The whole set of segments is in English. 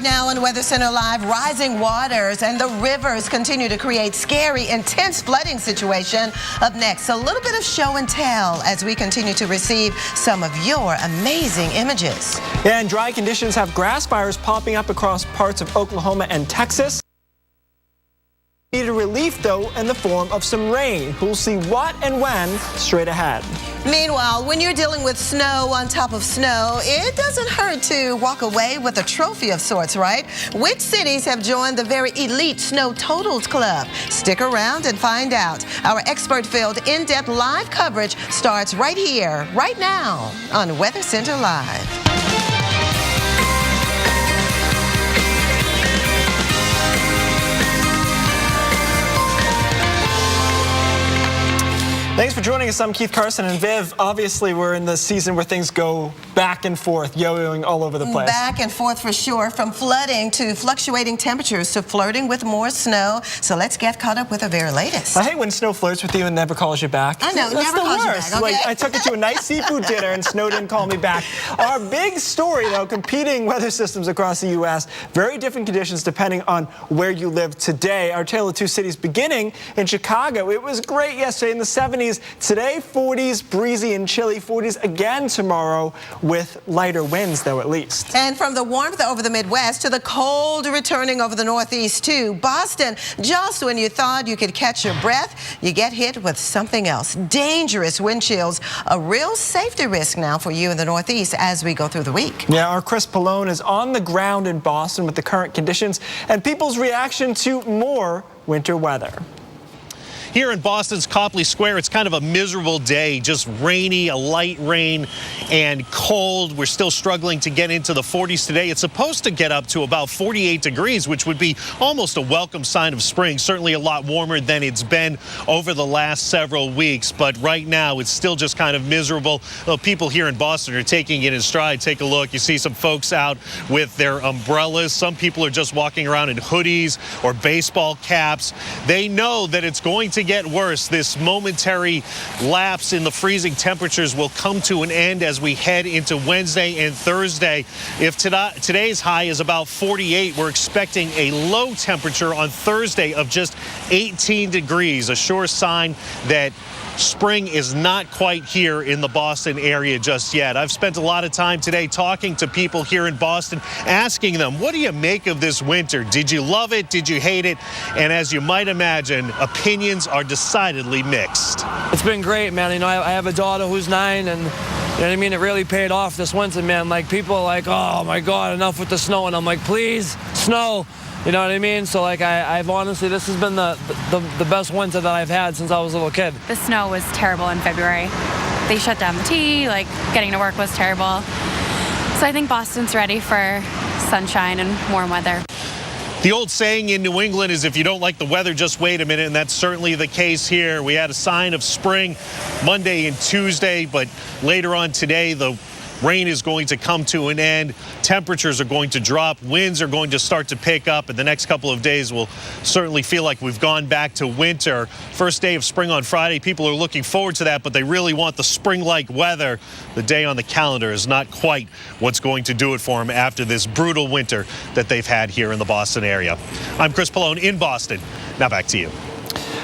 now on Weather Center Live, rising waters and the rivers continue to create scary, intense flooding situation. Up next, a little bit of show and tell as we continue to receive some of your amazing images. Yeah, and dry conditions have grass fires popping up across parts of Oklahoma and Texas. Need a relief, though, in the form of some rain. We'll see what and when straight ahead. Meanwhile, when you're dealing with snow on top of snow, it doesn't hurt to walk away with a trophy of sorts, right? Which cities have joined the very elite Snow Totals Club? Stick around and find out. Our expert-filled, in-depth live coverage starts right here, right now on Weather Center Live. Thanks for joining us. I'm Keith Carson and Viv. Obviously, we're in the season where things go back and forth, yo-yoing all over the place. Back and forth for sure, from flooding to fluctuating temperatures to flirting with more snow. So let's get caught up with the very latest. I hate when snow flirts with you and never calls you back. I know, That's never the calls worst. you back, okay? Like, I took it to a nice seafood dinner and snow didn't call me back. Our big story, though, competing weather systems across the U.S. Very different conditions depending on where you live today. Our tale of two cities beginning in Chicago. It was great yesterday in the 70s. Today, 40s, breezy and chilly. 40s again tomorrow with lighter winds, though, at least. And from the warmth over the Midwest to the cold returning over the Northeast, too. Boston, just when you thought you could catch your breath, you get hit with something else. Dangerous wind chills, a real safety risk now for you in the Northeast as we go through the week. Yeah, our Chris Pallone is on the ground in Boston with the current conditions and people's reaction to more winter weather. Here in Boston's Copley Square, it's kind of a miserable day, just rainy, a light rain and cold. We're still struggling to get into the 40s today. It's supposed to get up to about 48 degrees, which would be almost a welcome sign of spring. Certainly a lot warmer than it's been over the last several weeks. But right now, it's still just kind of miserable. Well, people here in Boston are taking it in stride. Take a look. You see some folks out with their umbrellas. Some people are just walking around in hoodies or baseball caps. They know that it's going to get worse. This momentary lapse in the freezing temperatures will come to an end as we head into Wednesday and Thursday. If today's high is about 48, we're expecting a low temperature on Thursday of just 18 degrees, a sure sign that spring is not quite here in the Boston area just yet. I've spent a lot of time today talking to people here in Boston, asking them, what do you make of this winter? Did you love it? Did you hate it? And as you might imagine, opinions are decidedly mixed. It's been great, man. You know, I have a daughter who's 9, and you know what I mean? It really paid off this winter, man. Like, people are like, oh my God, enough with the snow. And I'm like, please, snow. You know what I mean? So, like, I've honestly, this has been the best winter that I've had since I was a little kid. The snow was terrible in February. They shut down the T, like, getting to work was terrible. So I think Boston's ready for sunshine and warm weather. The old saying in New England is if you don't like the weather, just wait a minute, and that's certainly the case here. We had a sign of spring Monday and Tuesday, but later on today, the rain is going to come to an end. Temperatures are going to drop. Winds are going to start to pick up. And the next couple of days will certainly feel like we've gone back to winter. First day of spring on Friday. People are looking forward to that, but they really want the spring-like weather. The day on the calendar is not quite what's going to do it for them after this brutal winter that they've had here in the Boston area. I'm Chris Pallone in Boston. Now back to you.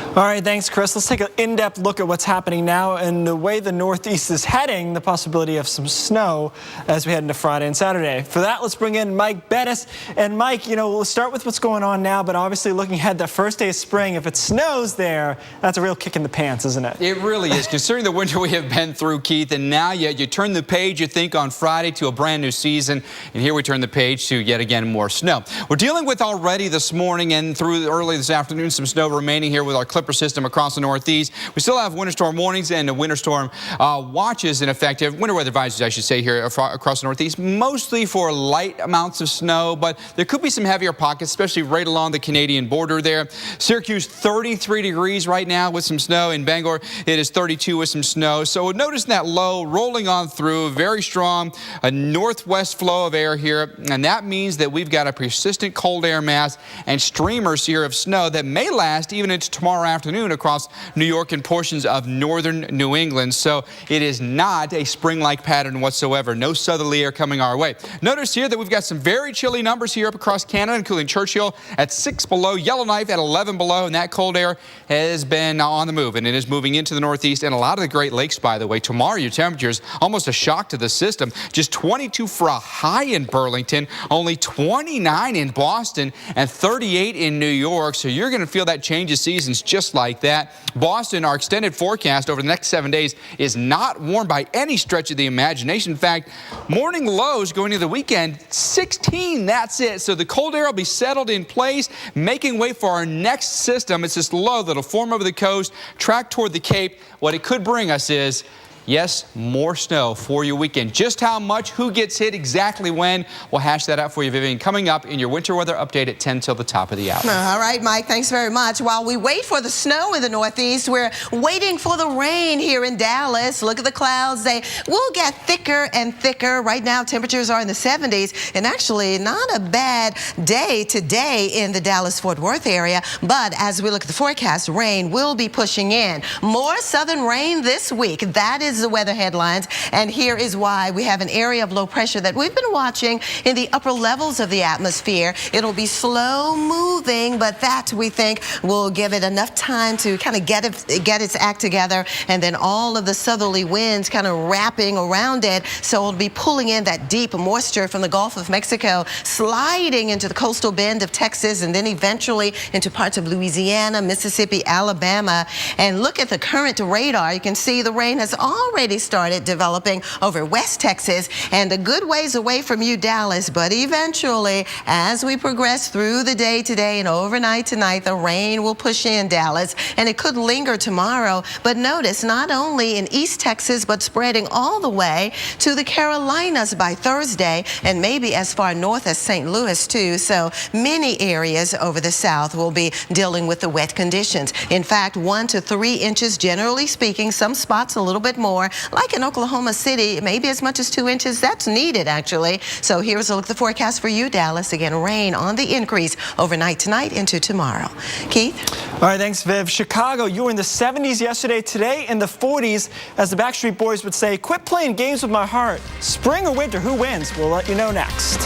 All right, thanks, Chris. Let's take an in-depth look at what's happening now and the way the Northeast is heading, the possibility of some snow as we head into Friday and Saturday. For that, let's bring in Mike Bettis. And Mike, you know, we'll start with what's going on now, but obviously looking ahead, the first day of spring, if it snows there, that's a real kick in the pants, isn't it? It really is, considering the winter we have been through, Keith, and now you turn the page, you think, on Friday to a brand new season, and here we turn the page to yet again more snow. We're dealing with already this morning and through early this afternoon some snow remaining here with our Clipper system across the Northeast. We still have winter storm warnings and winter storm watches in effect, winter weather advisories, I should say, here across the Northeast, mostly for light amounts of snow, but there could be some heavier pockets, especially right along the Canadian border there. Syracuse, 33 degrees right now with some snow. In Bangor, it is 32 with some snow. So notice that low rolling on through, very strong, a northwest flow of air here, and that means that we've got a persistent cold air mass and streamers here of snow that may last even into tomorrow afternoon across New York and portions of northern New England. So it is not a spring-like pattern whatsoever. No southerly air coming our way. Notice here that we've got some very chilly numbers here up across Canada, including Churchill at 6 below, Yellowknife at 11 below, and that cold air has been on the move, and it is moving into the northeast and a lot of the Great Lakes, by the way. Tomorrow, your temperatures almost a shock to the system. Just 22 for a high in Burlington, only 29 in Boston, and 38 in New York. So you're going to feel that change of seasons just like that. Boston, our extended forecast over the next 7 days is not warm by any stretch of the imagination. In fact, morning lows going into the weekend, 16, that's it. So the cold air will be settled in place, making way for our next system. It's this low that'll form over the coast, track toward the Cape. What it could bring us is, yes, more snow for your weekend. Just how much, who gets hit, exactly when, we'll hash that out for you, Vivian, coming up in your winter weather update at 10 till the top of the hour. All right, Mike, thanks very much. While we wait for the snow in the Northeast, we're waiting for the rain here in Dallas. Look at the clouds. They will get thicker and thicker. Right now, temperatures are in the 70s, and actually not a bad day today in the Dallas-Fort Worth area. But as we look at the forecast, rain will be pushing in. More southern rain this week. That is the weather headlines, and here is why. We have an area of low pressure that we've been watching in the upper levels of the atmosphere. It'll be slow moving, but that we think will give it enough time to kind of get its act together, and then all of the southerly winds kind of wrapping around it, so it'll be pulling in that deep moisture from the Gulf of Mexico, sliding into the coastal bend of Texas, and then eventually into parts of Louisiana, Mississippi, Alabama. And look at the current radar. You can see the rain has already started developing over West Texas and a good ways away from you, Dallas. But eventually, as we progress through the day today and overnight tonight, the rain will push in Dallas, and it could linger tomorrow. But notice, not only in East Texas, but spreading all the way to the Carolinas by Thursday, and maybe as far north as St. Louis too. So many areas over the south will be dealing with the wet conditions. In fact, 1 to 3 inches, generally speaking, some spots a little bit more, like in Oklahoma City, maybe as much as 2 inches. That's needed, actually. So here's a look at the forecast for you, Dallas. Again, rain on the increase overnight tonight into tomorrow. Keith? All right, thanks, Viv. Chicago, you were in the 70s yesterday. Today in the 40s. As the Backstreet Boys would say, quit playing games with my heart. Spring or winter, who wins? We'll let you know next.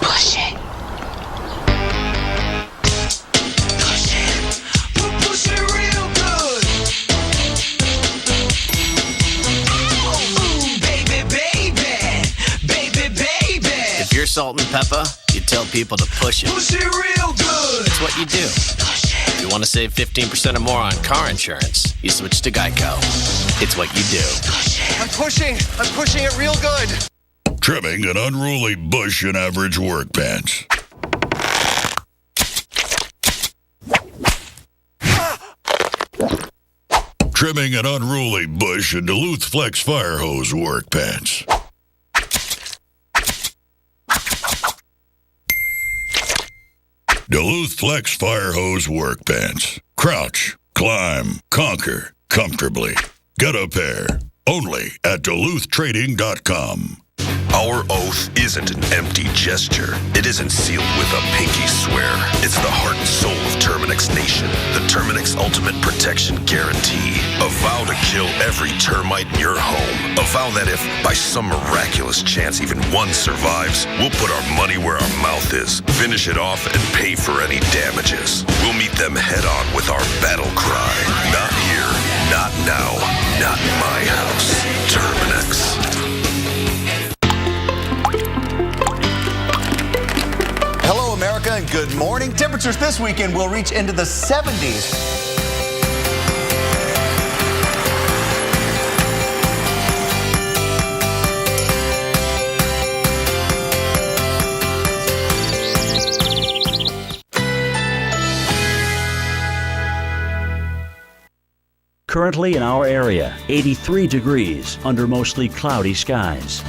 Push it. Push it real good. Ooh, baby, baby, baby, baby. If you're Salt and Peppa, you tell people to push it. Push it real good. It's what you do. If you want to save 15% or more on car insurance, you switch to Geico. It's what you do. I'm pushing it real good. Trimming an unruly bush in average work pants. Trimming an unruly bush in Duluth Flex Fire Hose work pants. Duluth Flex Fire Hose work pants. Crouch, climb, conquer comfortably. Get a pair. Only at DuluthTrading.com. Our oath isn't an empty gesture. It isn't sealed with a pinky swear. It's the heart and soul of Terminix Nation. The Terminix Ultimate Protection Guarantee. A vow to kill every termite in your home. A vow that if, by some miraculous chance, even one survives, we'll put our money where our mouth is, finish it off, and pay for any damages. We'll meet them head on with our battle cry. Not here, not now, not in my house. Terminix. Hello, America, and good morning. Temperatures this weekend will reach into the 70s. Currently in our area, 83 degrees under mostly cloudy skies.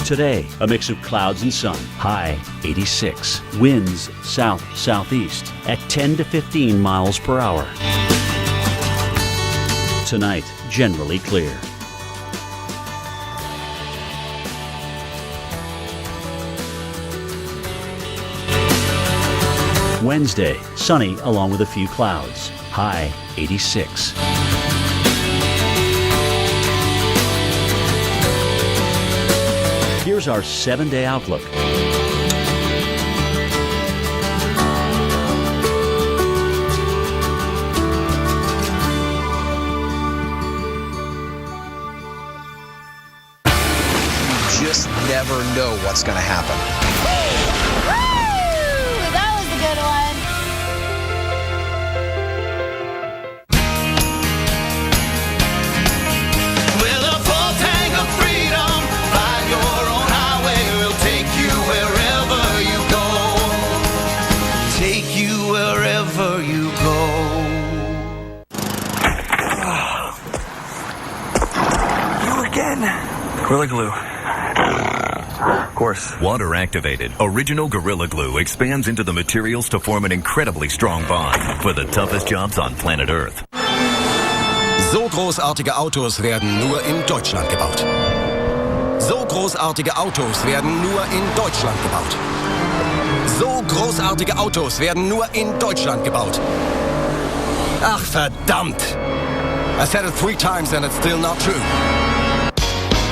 Today, a mix of clouds and sun. High 86. Winds south-southeast at 10 to 15 miles per hour. Tonight, generally clear. Wednesday, sunny along with a few clouds. High 86. Here's our 7-day outlook. Just never know what's going to happen. That was a good one. With a full tank of freedom, fly your own highway. We'll take you wherever you go. Take you wherever you go. You again. Gorilla Glue. Of course. Water activated, original Gorilla Glue expands into the materials to form an incredibly strong bond for the toughest jobs on planet Earth. So großartige Autos werden nur in Deutschland gebaut. So großartige Autos werden nur in Deutschland gebaut. So großartige Autos werden nur in Deutschland gebaut. Ach verdammt! I said it 3 times and it's still not true.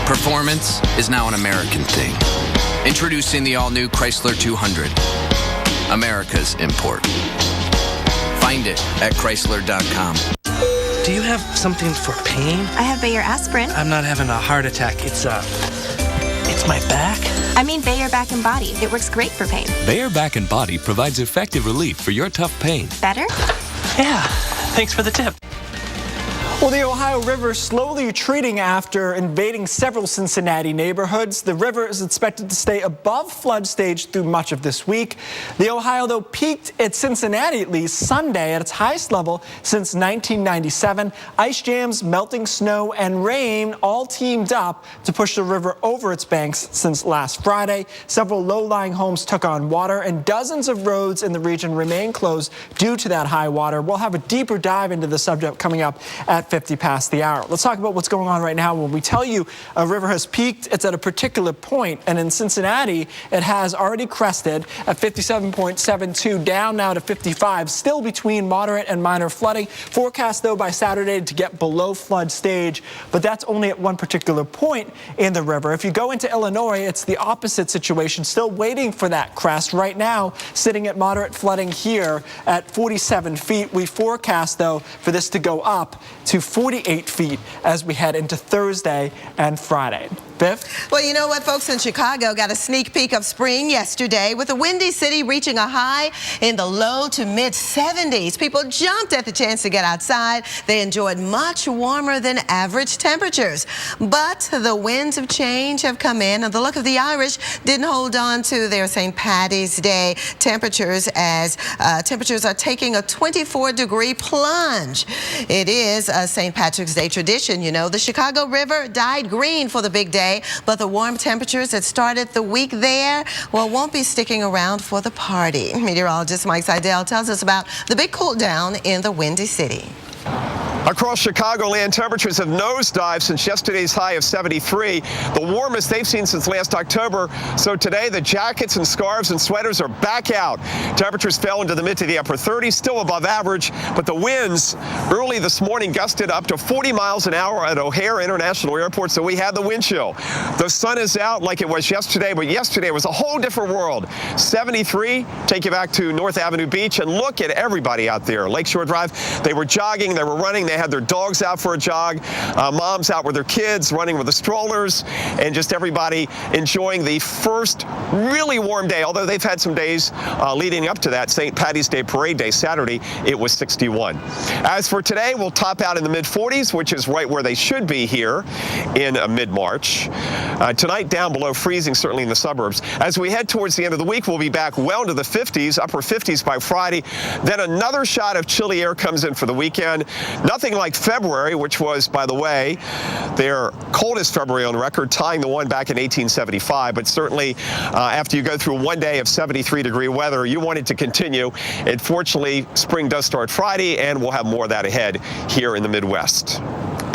Performance is now an American thing. Introducing the all-new Chrysler 200. America's import. Find it at Chrysler.com. Do you have something for pain? I have Bayer aspirin. I'm not having a heart attack. It's my back. I mean Bayer Back and Body. It works great for pain. Bayer Back and Body provides effective relief for your tough pain. Better? Yeah. Thanks for the tip. Well, the Ohio River slowly retreating after invading several Cincinnati neighborhoods. The river is expected to stay above flood stage through much of this week. The Ohio, though, peaked at Cincinnati at least Sunday at its highest level since 1997. Ice jams, melting snow, and rain all teamed up to push the river over its banks since last Friday. Several low-lying homes took on water, and dozens of roads in the region remain closed due to that high water. We'll have a deeper dive into the subject coming up at 50 past the hour. Let's talk about what's going on right now. When we tell you a river has peaked, it's at a particular point, and in Cincinnati, it has already crested at 57.72, down now to 55, still between moderate and minor flooding. Forecast, though, by Saturday to get below flood stage, but that's only at one particular point in the river. If you go into Illinois, it's the opposite situation, still waiting for that crest. Right now, sitting at moderate flooding here at 47 feet. We forecast, though, for this to go up to 48 feet as we head into Thursday and Friday. Biff? Well, you know what, folks in Chicago got a sneak peek of spring yesterday with the Windy City reaching a high in the low to mid 70s. People jumped at the chance to get outside. They enjoyed much warmer than average temperatures. But the winds of change have come in, and the luck of the Irish didn't hold on to their St. Paddy's Day temperatures as temperatures are taking a 24-degree plunge. It is a St. Patrick's Day tradition. You know, the Chicago River dyed green for the big day, but the warm temperatures that started the week there, well, won't be sticking around for the party. Meteorologist Mike Seidel tells us about the big cool down in the Windy City. Across Chicagoland, temperatures have nosedived since yesterday's high of 73, the warmest they've seen since last October. So today, the jackets and scarves and sweaters are back out. Temperatures fell into the mid to the upper 30s, still above average, but the winds early this morning gusted up to 40 miles an hour at O'Hare International Airport, so we had the wind chill. The sun is out like it was yesterday, but yesterday was a whole different world. 73, take you back to North Avenue Beach, and look at everybody out there. Lakeshore Drive, they were jogging, they were running, they had their dogs out for a jog, moms out with their kids, running with the strollers, and just everybody enjoying the first really warm day, although they've had some days leading up to that. St. Paddy's Day Parade Day, Saturday, it was 61. As for today, we'll top out in the mid-40s, which is right where they should be here in mid-March. Tonight, down below freezing, certainly in the suburbs. As we head towards the end of the week, we'll be back well into the 50s, upper 50s by Friday. Then another shot of chilly air comes in for the weekend. Nothing like February, which was, by the way, their coldest February on record, tying the one back in 1875. But certainly, after you go through one day of 73-degree weather, you want it to continue. And fortunately, spring does start Friday, and we'll have more of that ahead here in the Midwest.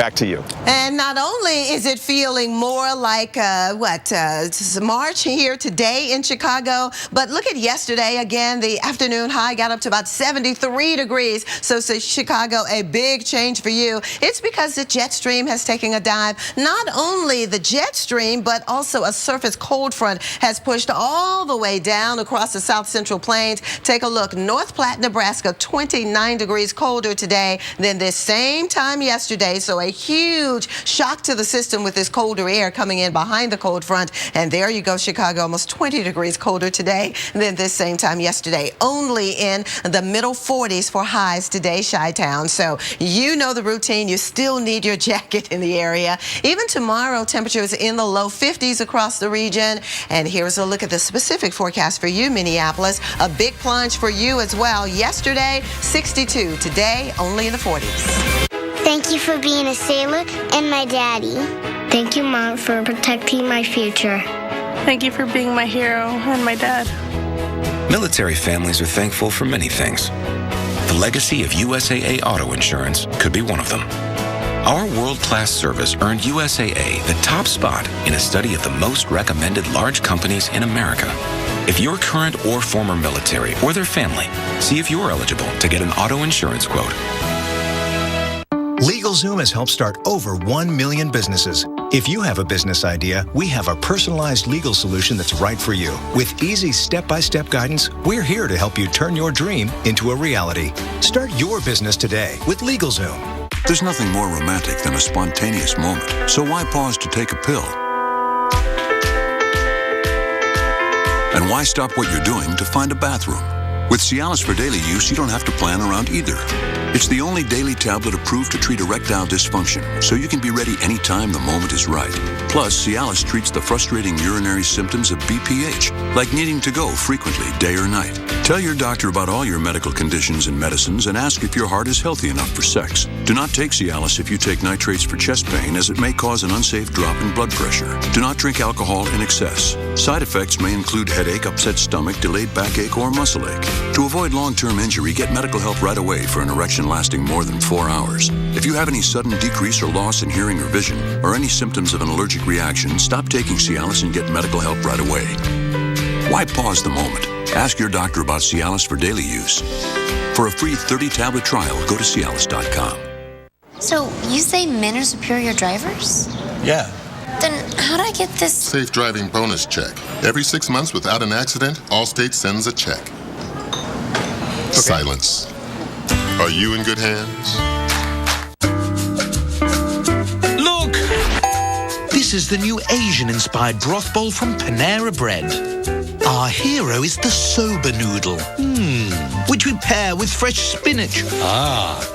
Back to you. And not only is it feeling more like March here today in Chicago, but look at yesterday. Again, the afternoon high got up to about 73 degrees. So Chicago, a big change for you. It's because the jet stream has taken a dive. Not only the jet stream, but also a surface cold front has pushed all the way down across the south central plains. Take a look. North Platte, Nebraska, 29 degrees colder today than this same time yesterday. So a huge shock to the system with this colder air coming in behind the cold front. And there you go, Chicago, almost 20 degrees colder today than this same time yesterday. Only in the middle 40s for highs today, Chi-Town. So you know the routine. You still need your jacket in the area. Even tomorrow, temperatures in the low 50s across the region. And here's a look at the specific forecast for you, Minneapolis. A big plunge for you as well. Yesterday, 62. Today, only in the 40s. Thank you for being a sailor and my daddy. Thank you, Mom, for protecting my future. Thank you for being my hero and my dad. Military families are thankful for many things. The legacy of USAA Auto Insurance could be one of them. Our world-class service earned USAA the top spot in a study of the most recommended large companies in America. If you're current or former military or their family, see if you're eligible to get an auto insurance quote. LegalZoom has helped start over 1 million businesses. If you have a business idea, we have a personalized legal solution that's right for you. With easy step-by-step guidance, we're here to help you turn your dream into a reality. Start your business today with LegalZoom. There's nothing more romantic than a spontaneous moment, so why pause to take a pill? And why stop what you're doing to find a bathroom? With Cialis for daily use, you don't have to plan around either. It's the only daily tablet approved to treat erectile dysfunction, so you can be ready anytime the moment is right. Plus, Cialis treats the frustrating urinary symptoms of BPH, like needing to go frequently, day or night. Tell your doctor about all your medical conditions and medicines and ask if your heart is healthy enough for sex. Do not take Cialis if you take nitrates for chest pain, as it may cause an unsafe drop in blood pressure. Do not drink alcohol in excess. Side effects may include headache, upset stomach, delayed backache, or muscle ache. To avoid long-term injury, get medical help right away for an erection lasting more than 4 hours. If you have any sudden decrease or loss in hearing or vision, or any symptoms of an allergic reaction, stop taking Cialis and get medical help right away. Why pause the moment? Ask your doctor about Cialis for daily use. For a free 30-tablet trial, go to Cialis.com. So, you say men are superior drivers? Yeah. Then how'd I get this? Safe driving bonus check. Every 6 months without an accident, Allstate sends a check. Okay. Silence. Are you in good hands? Look! This is the new Asian-inspired broth bowl from Panera Bread. Our hero is the soba noodle, which we pair with fresh spinach.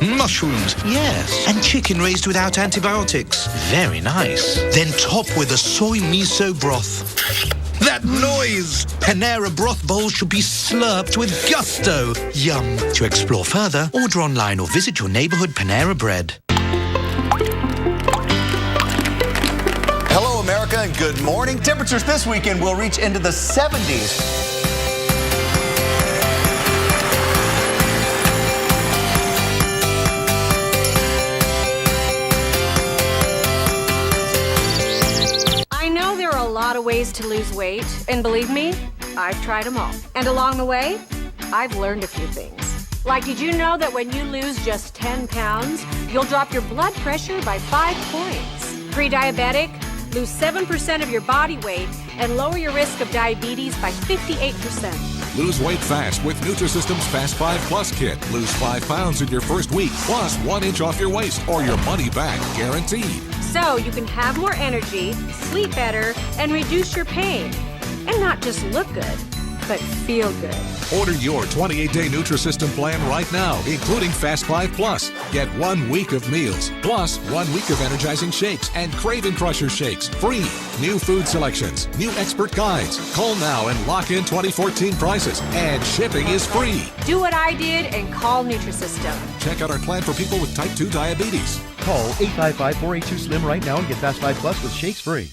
Mushrooms, yes. And chicken raised without antibiotics. Very nice. Then top with a soy miso broth. That noise! Panera broth bowls should be slurped with gusto. Yum. To explore further, order online or visit your neighborhood Panera Bread. Hello, America, and good morning. Temperatures this weekend will reach into the 70s. I know there are a lot of ways to lose weight, and believe me, I've tried them all. And along the way, I've learned a few things. Like, did you know that when you lose just 10 pounds, you'll drop your blood pressure by 5 points? Pre-diabetic, lose 7% of your body weight and lower your risk of diabetes by 58%. Lose weight fast with Nutrisystem's Fast 5 Plus kit. Lose 5 pounds in your first week, plus 1 inch off your waist or your money back, guaranteed. So you can have more energy, sleep better, and reduce your pain. And not just look good, but feel good. Order your 28-day Nutrisystem plan right now, including Fast 5 Plus. Get 1 week of meals, plus 1 week of energizing shakes and Craving Crusher shakes, free. New food selections, new expert guides. Call now and lock in 2014 prices, and shipping is free. Do what I did and call Nutrisystem. Check out our plan for people with type 2 diabetes. Call 855-482-SLIM right now and get Fast 5 Plus with shakes free.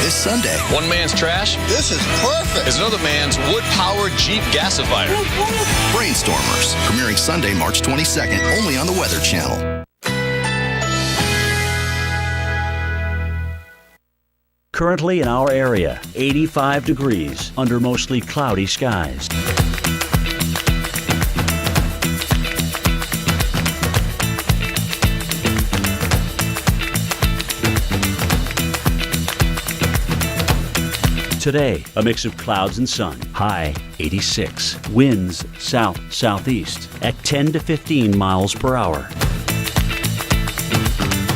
This Sunday, one man's trash, this is perfect, is another man's wood-powered Jeep gasifier. Brainstormers, premiering Sunday, March 22nd, only on the Weather Channel. Currently in our area, 85 degrees under mostly cloudy skies. Today, a mix of clouds and sun. High 86. Winds south-southeast at 10 to 15 miles per hour.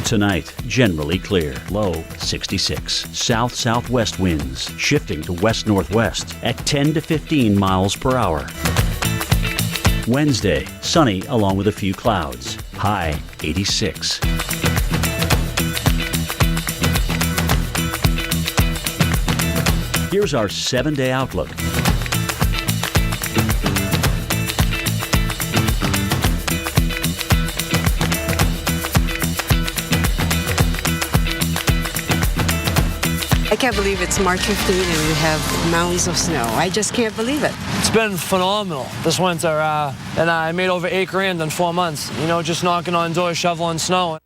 Tonight, generally clear. Low 66. South-southwest winds shifting to west-northwest at 10 to 15 miles per hour. Wednesday, sunny along with a few clouds. High 86. Here's our 7-day outlook. I can't believe it's March 15th and we have mountains of snow. I just can't believe it. It's been phenomenal this winter, and I made over $8 grand in 4 months. You know, just knocking on doors, shoveling snow.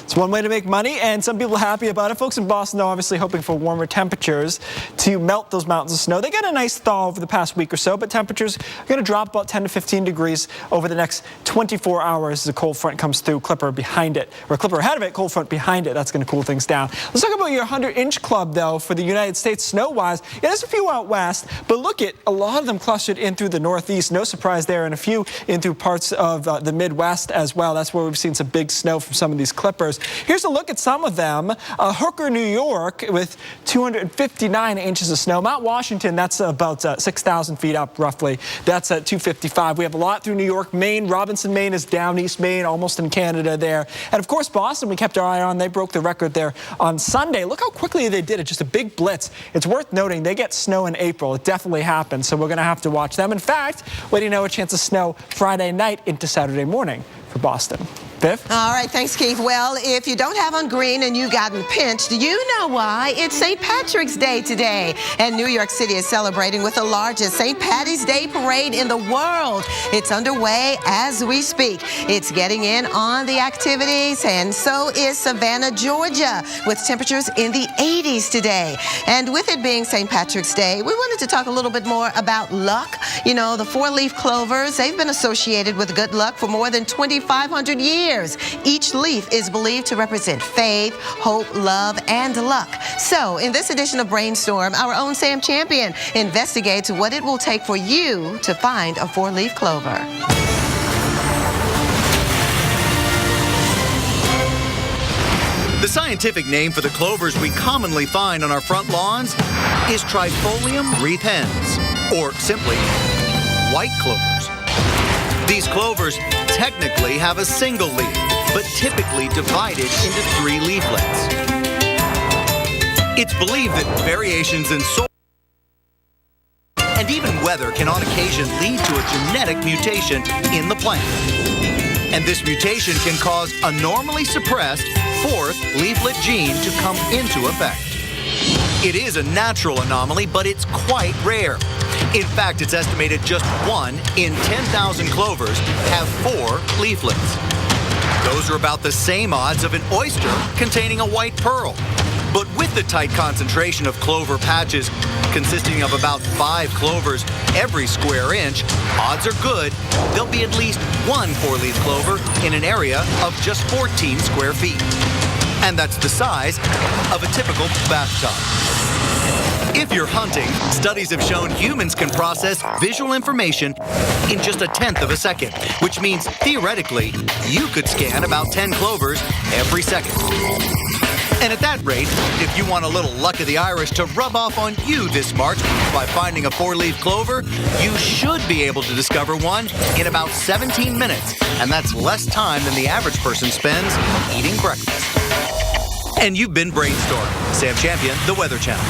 It's one way to make money, and some people are happy about it. Folks in Boston are obviously hoping for warmer temperatures to melt those mountains of snow. They got a nice thaw over the past week or so, but temperatures are going to drop about 10 to 15 degrees over the next 24 hours as a cold front comes through. Clipper behind it, or Clipper ahead of it, cold front behind it. That's going to cool things down. Let's talk about your 100-inch club, though, for the United States snow-wise. Yeah, there's a few out west, but look at a lot of them clustered in through the Northeast. No surprise there, and a few in through parts of the Midwest as well. That's where we've seen some big snow from some of these Clippers. Here's a look at some of them. Hooker, New York, with 259 inches of snow. Mount Washington, that's about 6,000 feet up, roughly. That's at 255. We have a lot through New York, Maine. Robinson, Maine is down East Maine, almost in Canada there. And, of course, Boston, we kept our eye on. They broke the record there on Sunday. Look how quickly they did it. Just a big blitz. It's worth noting they get snow in April. It definitely happens, so we're going to have to watch them. In fact, what do you know, a chance of snow Friday night into Saturday morning for Boston. Viv? All right, thanks, Keith. Well, if you don't have on green and you've gotten pinched, you know why. It's St. Patrick's Day today, and New York City is celebrating with the largest St. Patty's Day parade in the world. It's underway as we speak. It's getting in on the activities, and so is Savannah, Georgia, with temperatures in the 80s today. And with it being St. Patrick's Day, we wanted to talk a little bit more about luck. You know, the four-leaf clovers, they've been associated with good luck for more than 2,500 years. Each leaf is believed to represent faith, hope, love, and luck. So, in this edition of Brainstorm, our own Sam Champion investigates what it will take for you to find a four-leaf clover. The scientific name for the clovers we commonly find on our front lawns is Trifolium repens, or simply white clovers. These clovers technically have a single leaf, but typically divided into 3 leaflets. It's believed that variations in soil and even weather can on occasion lead to a genetic mutation in the plant. And this mutation can cause a normally suppressed 4th leaflet gene to come into effect. It is a natural anomaly, but it's quite rare. In fact, it's estimated just 1 in 10,000 clovers have 4 leaflets. Those are about the same odds of an oyster containing a white pearl. But with the tight concentration of clover patches consisting of about 5 clovers every square inch, odds are good there'll be at least 1 4-leaf clover in an area of just 14 square feet. And that's the size of a typical bathtub. If you're hunting, studies have shown humans can process visual information in just 1/10 of a second, which means theoretically, you could scan about 10 clovers every second. And at that rate, if you want a little luck of the Irish to rub off on you this March by finding a 4-leaf clover, you should be able to discover one in about 17 minutes. And that's less time than the average person spends eating breakfast. And you've been brainstorming. Sam Champion, The Weather Channel.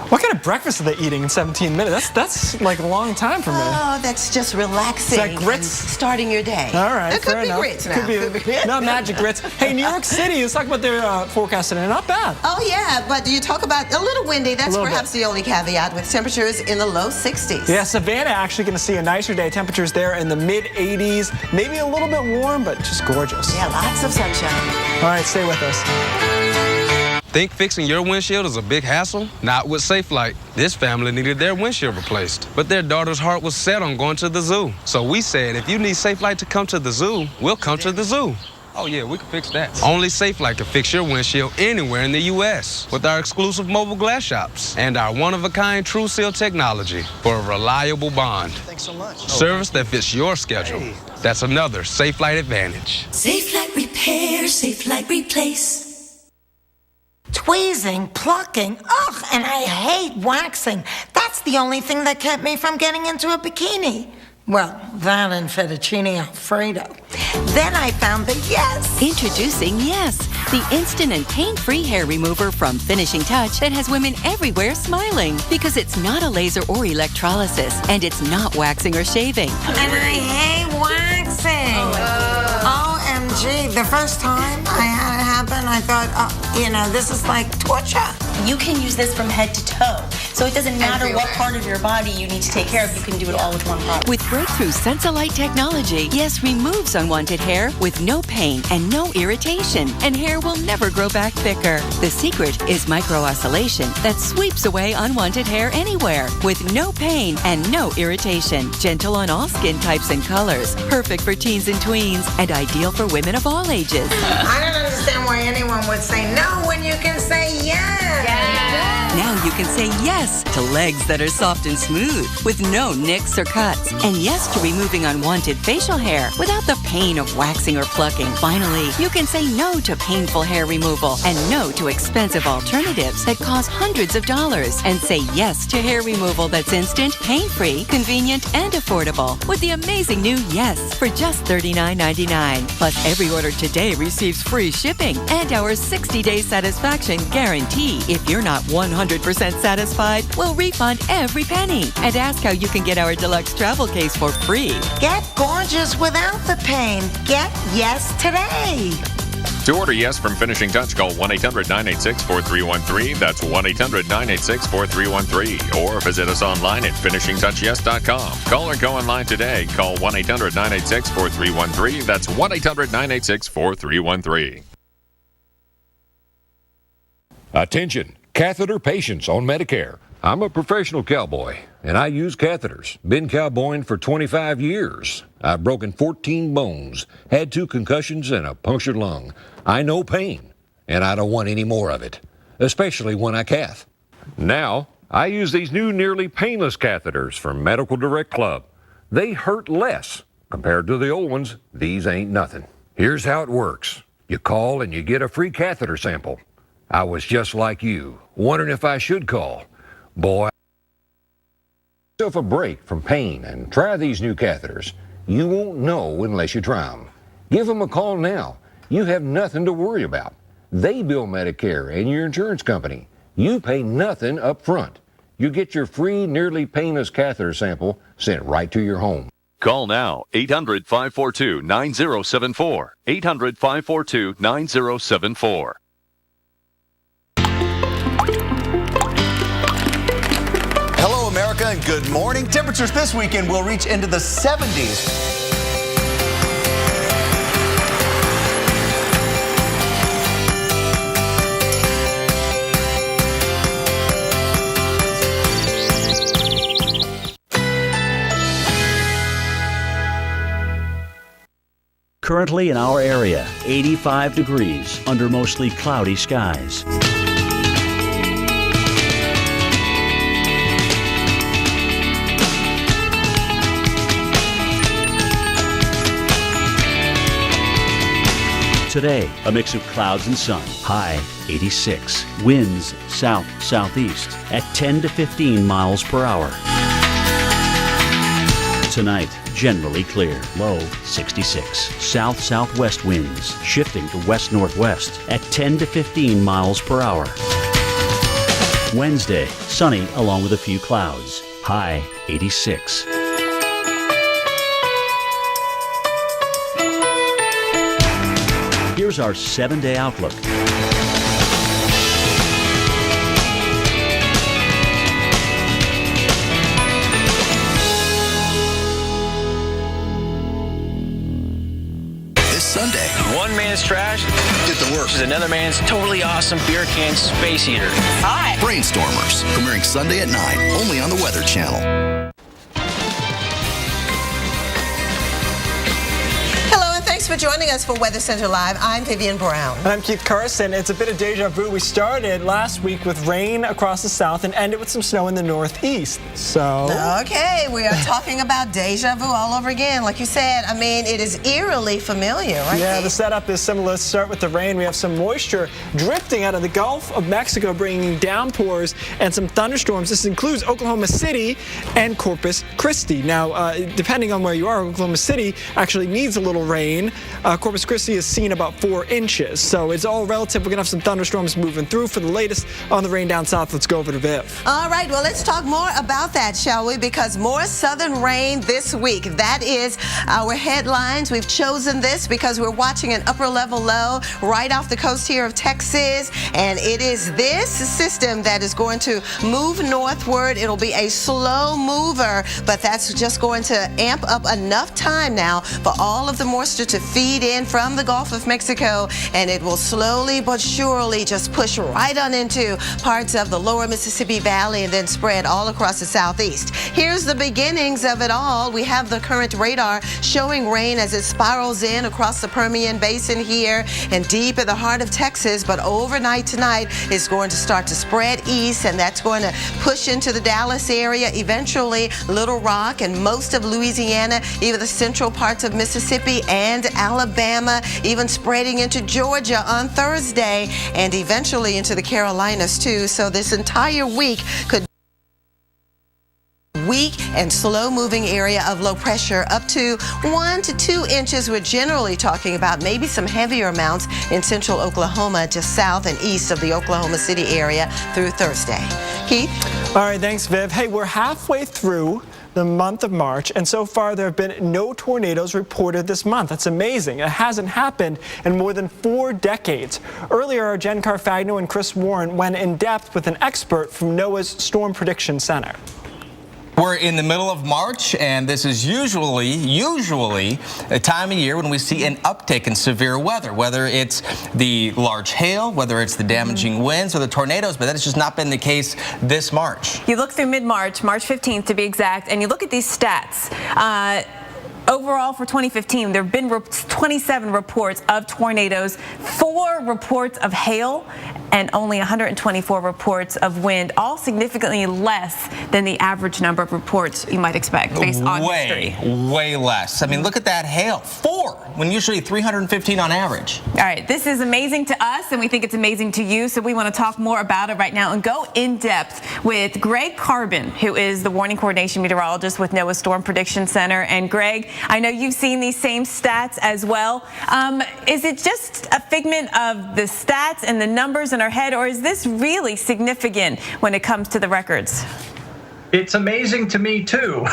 What kind of breakfast are they eating in 17 minutes? That's like a long time for me. Oh, that's just relaxing. Is that grits? Starting your day. All right, it could be grits now. Could be not magic grits. Hey, New York City, let's talk about their forecast today. Not bad. Oh, yeah, but you talk about a little windy. That's perhaps the only caveat, with temperatures in the low 60s. Yeah, Savannah actually going to see a nicer day. Temperatures there in the mid-80s. Maybe a little bit warm, but just gorgeous. Yeah, lots of sunshine. All right, stay with us. Think fixing your windshield is a big hassle? Not with Safelite. This family needed their windshield replaced, but their daughter's heart was set on going to the zoo. So we said, if you need Safelite to come to the zoo, we'll come to the zoo. Oh yeah, we can fix that. Only Safelite can fix your windshield anywhere in the U.S. with our exclusive mobile glass shops and our one-of-a-kind True Seal technology for a reliable bond. Thanks so much. Service that fits your schedule. Hey. That's another Safelite advantage. Safelite repair, Safelite replace. Tweezing, plucking, ugh, and I hate waxing. That's the only thing that kept me from getting into a bikini. Well, that and fettuccine Alfredo. Then I found the Yes. Introducing Yes, the instant and pain-free hair remover from Finishing Touch that has women everywhere smiling because it's not a laser or electrolysis and it's not waxing or shaving. And I hate waxing. OMG, the first time I had it happen, I thought, this is like torture. You can use this from head to toe. So it doesn't matter what part of your body you need to take care of, you can do it all with one product. With breakthrough Sensolite technology, Yes removes unwanted hair with no pain and no irritation, and hair will never grow back thicker. The secret is micro-oscillation that sweeps away unwanted hair anywhere with no pain and no irritation. Gentle on all skin types and colors, perfect for teens and tweens, and ideal for women of all ages. I don't understand why anyone would say no when you can say yes. Now you can say yes to legs that are soft and smooth with no nicks or cuts. And yes to removing unwanted facial hair without the pain of waxing or plucking. Finally, you can say no to painful hair removal and no to expensive alternatives that cost hundreds of dollars. And say yes to hair removal that's instant, pain-free, convenient, and affordable with the amazing new Yes for just $39.99. Plus, every order today receives free shipping and our 60-day satisfaction guarantee. If you're not 100% satisfied, we'll refund every penny. And ask how you can get our deluxe travel case for free. Get gorgeous without the pain. Get Yes today. To order Yes from Finishing Touch, call 1-800-986-4313. That's 1-800-986-4313. Or visit us online at finishingtouchyes.com. Call or go online today. Call 1-800-986-4313. That's 1-800-986-4313. Attention, catheter patients on Medicare. I'm a professional cowboy, and I use catheters. Been cowboying for 25 years. I've broken 14 bones, had 2 concussions, and a punctured lung. I know pain, and I don't want any more of it, especially when I cath. Now, I use these new nearly painless catheters from Medical Direct Club. They hurt less. Compared to the old ones, these ain't nothing. Here's how it works. You call and you get a free catheter sample. I was just like you, wondering if I should call. Boy, give yourself a break from pain and try these new catheters. You won't know unless you try them. Give them a call now. You have nothing to worry about. They bill Medicare and your insurance company. You pay nothing up front. You get your free, nearly painless catheter sample sent right to your home. Call now, 800-542-9074. 800-542-9074. Hello, America, and good morning. Temperatures this weekend will reach into the 70s. Currently in our area, 85 degrees under mostly cloudy skies. Today, a mix of clouds and sun. High 86. Winds south-southeast at 10 to 15 miles per hour. Tonight, generally clear. Low 66. South-southwest winds shifting to west-northwest at 10 to 15 miles per hour. Wednesday, sunny along with a few clouds. High 86. Here's our 7-day outlook. Sunday. One man's trash Get to work. is another man's totally awesome beer can space heater. Hi. Brainstormers, premiering Sunday at 9, only on the Weather Channel. Thanks for joining us for Weather Center Live. I'm Vivian Brown. And I'm Keith Carson. It's a bit of deja vu. We started last week with rain across the south and ended with some snow in the northeast. So. Okay, we are talking about deja vu all over again. Like you said, I mean, it is eerily familiar, right? Yeah, the setup is similar. Let's start with the rain. We have some moisture drifting out of the Gulf of Mexico, bringing downpours and some thunderstorms. This includes Oklahoma City and Corpus Christi. Now, depending on where you are, Oklahoma City actually needs a little rain. Corpus Christi has seen about 4 inches, so it's all relative. We're going to have some thunderstorms moving through. For the latest on the rain down south, let's go over to Viv. All right, well, let's talk more about that, shall we? Because more southern rain this week. That is our headlines. We've chosen this because we're watching an upper level low right off the coast here of Texas, and it is this system that is going to move northward. It'll be a slow mover, but that's just going to amp up enough time now for all of the moisture to feed in from the Gulf of Mexico, and it will slowly but surely just push right on into parts of the lower Mississippi Valley and then spread all across the southeast. Here's the beginnings of it all. We have the current radar showing rain as it spirals in across the Permian Basin here and deep in the heart of Texas, but overnight tonight it's going to start to spread east, and that's going to push into the Dallas area, eventually Little Rock and most of Louisiana, even the central parts of Mississippi and Alabama, even spreading into Georgia on Thursday and eventually into the Carolinas too. So this entire week could weak and slow moving area of low pressure up to 1 to 2 inches. We're generally talking about maybe some heavier amounts in central Oklahoma, just south and east of the Oklahoma City area through Thursday. Keith? All right, thanks, Viv. Hey, we're halfway through the month of March, and so far there have been no tornadoes reported this month. That's amazing. It hasn't happened in more than 4 decades. Earlier, Jen Carfagno and Chris Warren went in depth with an expert from NOAA's Storm Prediction Center. We're in the middle of March, and this is usually a time of year when we see an uptick in severe weather, whether it's the large hail, whether it's the damaging winds or the tornadoes, but that has just not been the case this March. You look through mid-March, March 15th to be exact, and you look at these stats. Overall, for 2015, there have been 27 reports of tornadoes, 4 reports of hail, and only 124 reports of wind, all significantly less than the average number of reports you might expect based on history. Way less. I mean, look at that hail. 4, when usually 315 on average. All right, this is amazing to us, and we think it's amazing to you, so we want to talk more about it right now and go in depth with Greg Carbon, who is the warning coordination meteorologist with NOAA Storm Prediction Center. And Greg, I know you've seen these same stats as well. Is it just a figment of the stats and the numbers in our head, or is this really significant when it comes to the records? It's amazing to me, too.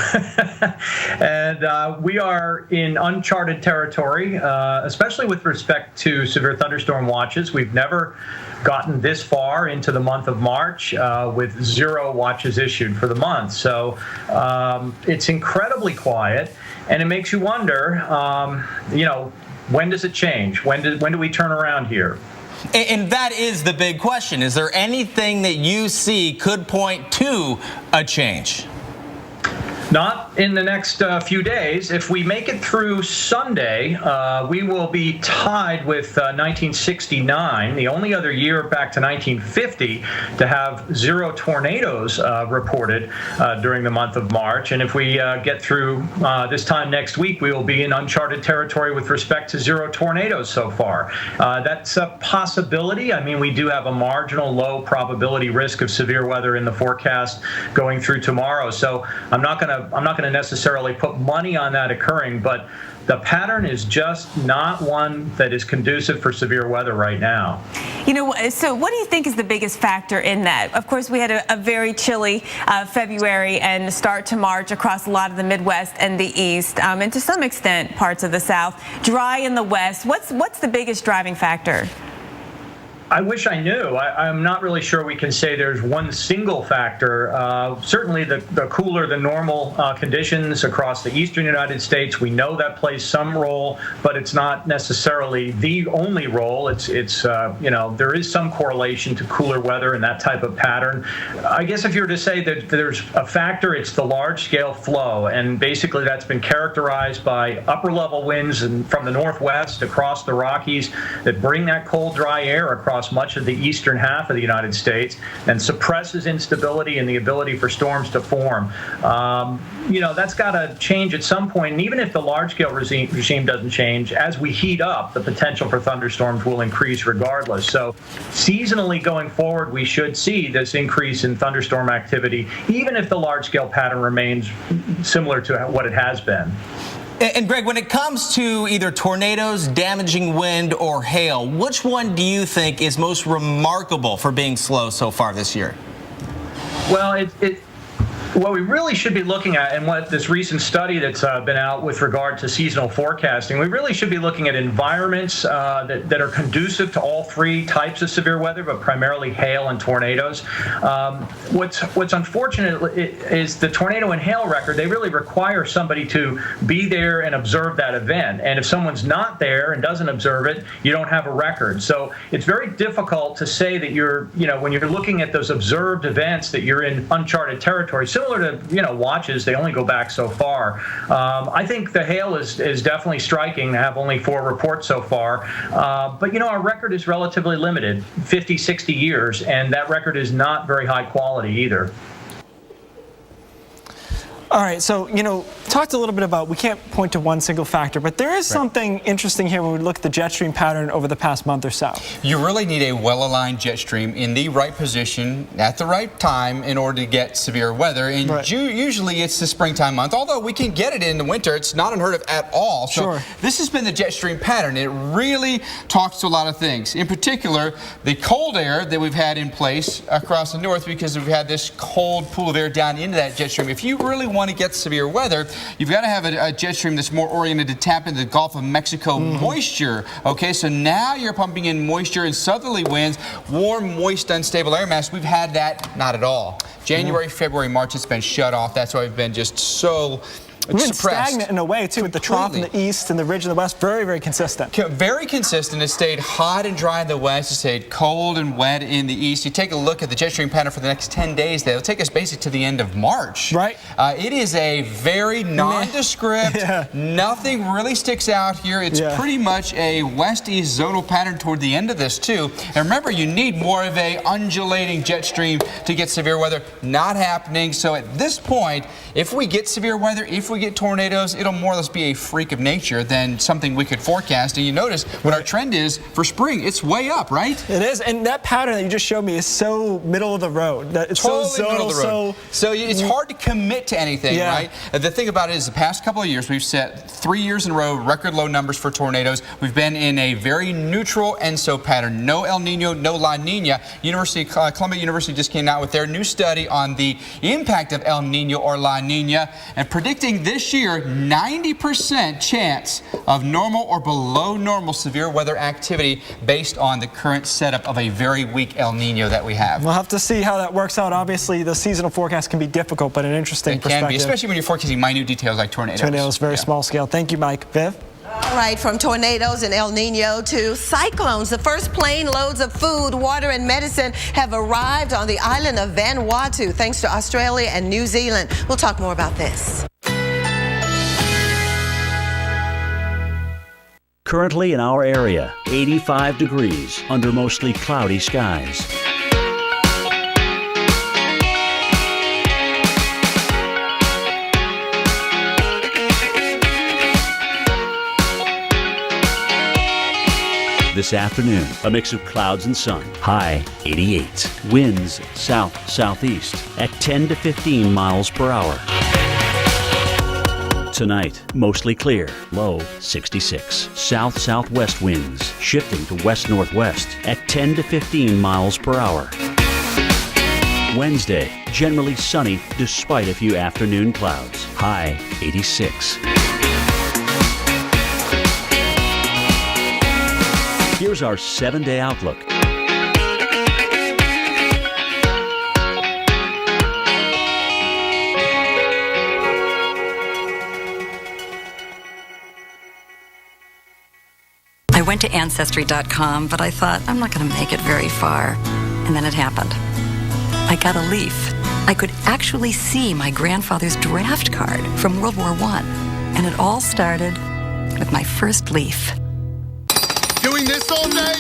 And we are in uncharted territory, especially with respect to severe thunderstorm watches. We've never gotten this far into the month of March with 0 watches issued for the month. So it's incredibly quiet, and it makes you wonder, when does it change? When do we turn around here? And that is the big question. Is there anything that you see could point to a change? Not in the next few days. If we make it through Sunday, we will be tied with 1969, the only other year back to 1950 to have 0 tornadoes reported during the month of March. And if we get through this time next week, we will be in uncharted territory with respect to 0 tornadoes so far. That's a possibility. I mean, we do have a marginal low probability risk of severe weather in the forecast going through tomorrow. So I'm not going to necessarily put money on that occurring, but the pattern is just not one that is conducive for severe weather right now. So what do you think is the biggest factor in that? Of course, we had a very chilly February and start to March across a lot of the Midwest and the East, and to some extent parts of the South. Dry in the West. What's the biggest driving factor? I wish I knew. I'm not really sure we can say there's one single factor. Certainly the cooler than normal conditions across the eastern United States, we know that plays some role, but it's not necessarily the only role. It's there is some correlation to cooler weather and that type of pattern. I guess if you were to say that there's a factor, it's the large-scale flow, and basically that's been characterized by upper-level winds from the northwest across the Rockies that bring that cold, dry air across much of the eastern half of the United States and suppresses instability and the ability for storms to form. That's got to change at some point. And even if the large-scale regime doesn't change, as we heat up, the potential for thunderstorms will increase regardless. So seasonally going forward, we should see this increase in thunderstorm activity, even if the large-scale pattern remains similar to what it has been. And Greg, when it comes to either tornadoes, damaging wind, or hail, which one do you think is most remarkable for being slow so far this year? Well, what we really should be looking at, and what this recent study that's been out with regard to seasonal forecasting, we really should be looking at environments that are conducive to all three types of severe weather, but primarily hail and tornadoes. What's unfortunate is the tornado and hail record, they really require somebody to be there and observe that event. And if someone's not there and doesn't observe it, you don't have a record. So it's very difficult to say that when you're looking at those observed events, that you're in uncharted territory. Similar to watches, they only go back so far. I think the hail is definitely striking to have only 4 reports so far. But our record is relatively limited, 50, 60 years, and that record is not very high quality either. All right, so, talked a little bit about, we can't point to one single factor, but there is something interesting here when we look at the jet stream pattern over the past month or so. You really need a well-aligned jet stream in the right position at the right time in order to get severe weather. And usually it's the springtime month, although we can get it in the winter. It's not unheard of at all. So this has been the jet stream pattern. It really talks to a lot of things. In particular, the cold air that we've had in place across the north, because we've had this cold pool of air down into that jet stream. If you really want to get severe weather, you've got to have a jet stream that's more oriented to tap into the Gulf of Mexico moisture. Okay, so now you're pumping in moisture and southerly winds, warm, moist, unstable air mass. We've had that not at all. January, February, March, it's been shut off. That's why we've been just so We've been stagnant in a way, too, with the trough in the east and the ridge in the west. Very, very consistent. Very consistent. It stayed hot and dry in the west. It stayed cold and wet in the east. You take a look at the jet stream pattern for the next 10 days. It'll take us basically to the end of March. Right. It is a very nondescript. Nothing really sticks out here. It's pretty much a west-east zonal pattern toward the end of this, too. And remember, you need more of a undulating jet stream to get severe weather. Not happening. So at this point, if we get severe weather, if we get tornadoes, it'll more or less be a freak of nature than something we could forecast. And you notice what our trend is for spring, it's way up, right? It is, and that pattern that you just showed me is so middle of the road. It's totally so zonal, middle of the road. So it's hard to commit to anything, right? The thing about it is the past couple of years, we've set 3 years in a row record low numbers for tornadoes. We've been in a very neutral ENSO pattern. No El Nino, no La Nina. Columbia University just came out with their new study on the impact of El Nino or La Nina, and predicting this year 90% chance of normal or below normal severe weather activity based on the current setup of a very weak El Nino that we have. We'll have to see how that works out. Obviously, the seasonal forecast can be difficult, but an interesting perspective. It can be, especially when you're forecasting minute details like tornadoes. Tornadoes, very small scale. Thank you, Mike. Viv? All right, from tornadoes and El Nino to cyclones, the first plane loads of food, water, and medicine have arrived on the island of Vanuatu, thanks to Australia and New Zealand. We'll talk more about this. Currently in our area, 85 degrees under mostly cloudy skies. This afternoon, a mix of clouds and sun. High 88. Winds south-southeast at 10 to 15 miles per hour. Tonight, mostly clear. Low 66. South-southwest winds shifting to west-northwest at 10 to 15 miles per hour. Wednesday, generally sunny despite a few afternoon clouds. High 86. Here's our 7-day outlook. went to Ancestry.com, but I thought, I'm not going to make it very far. And then it happened. I got a leaf. I could actually see my grandfather's draft card from World War I. And it all started with my first leaf. Doing this all day,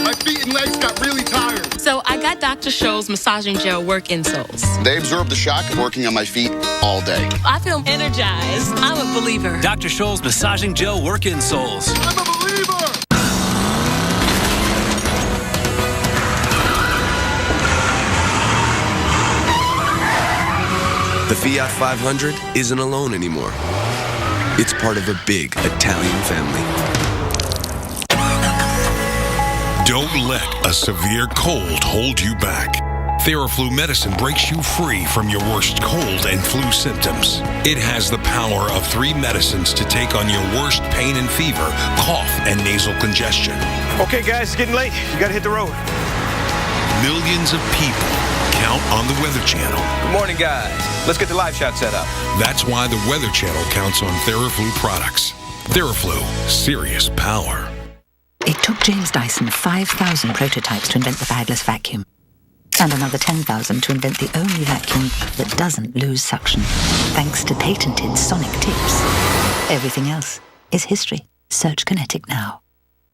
my feet and legs got really tired. So I got Dr. Scholl's massaging gel work insoles. They absorb the shock of working on my feet all day. I feel energized. I'm a believer. Dr. Scholl's massaging gel work insoles. I'm a believer. The Fiat 500 isn't alone anymore. It's part of a big Italian family. Don't let a severe cold hold you back. Theraflu medicine breaks you free from your worst cold and flu symptoms. It has the power of 3 medicines to take on your worst pain and fever, cough, and nasal congestion. Okay, guys, it's getting late. You gotta hit the road. Millions of people count on the Weather Channel. Good morning, guys. Let's get the live shot set up. That's why the Weather Channel counts on Theraflu products. Theraflu, serious power. It took James Dyson 5,000 prototypes to invent the bagless vacuum. And another 10,000 to invent the only vacuum that doesn't lose suction, thanks to patented sonic tips. Everything else is history. Search Kinetic now.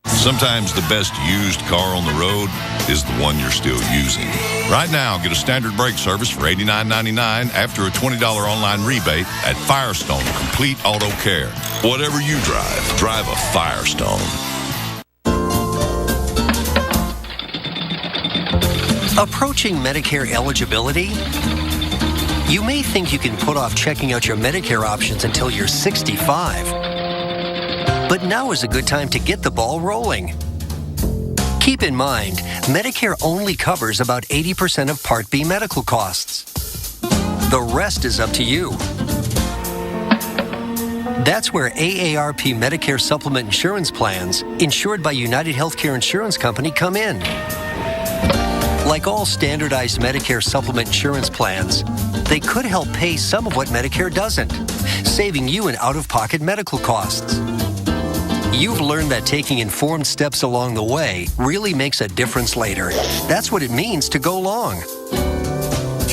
Sometimes the best used car on the road is the one you're still using. Right now, get a standard brake service for $89.99 after a $20 online rebate at Firestone Complete Auto Care. Whatever you drive a Firestone. Approaching Medicare eligibility? You may think you can put off checking out your Medicare options until you're 65. But now is a good time to get the ball rolling. Keep in mind, Medicare only covers about 80% of Part B medical costs. The rest is up to you. That's where AARP Medicare Supplement Insurance Plans, insured by United Healthcare Insurance Company, come in. Like all standardized Medicare supplement insurance plans, they could help pay some of what Medicare doesn't, saving you in out-of-pocket medical costs. You've learned that taking informed steps along the way really makes a difference later. That's what it means to go long.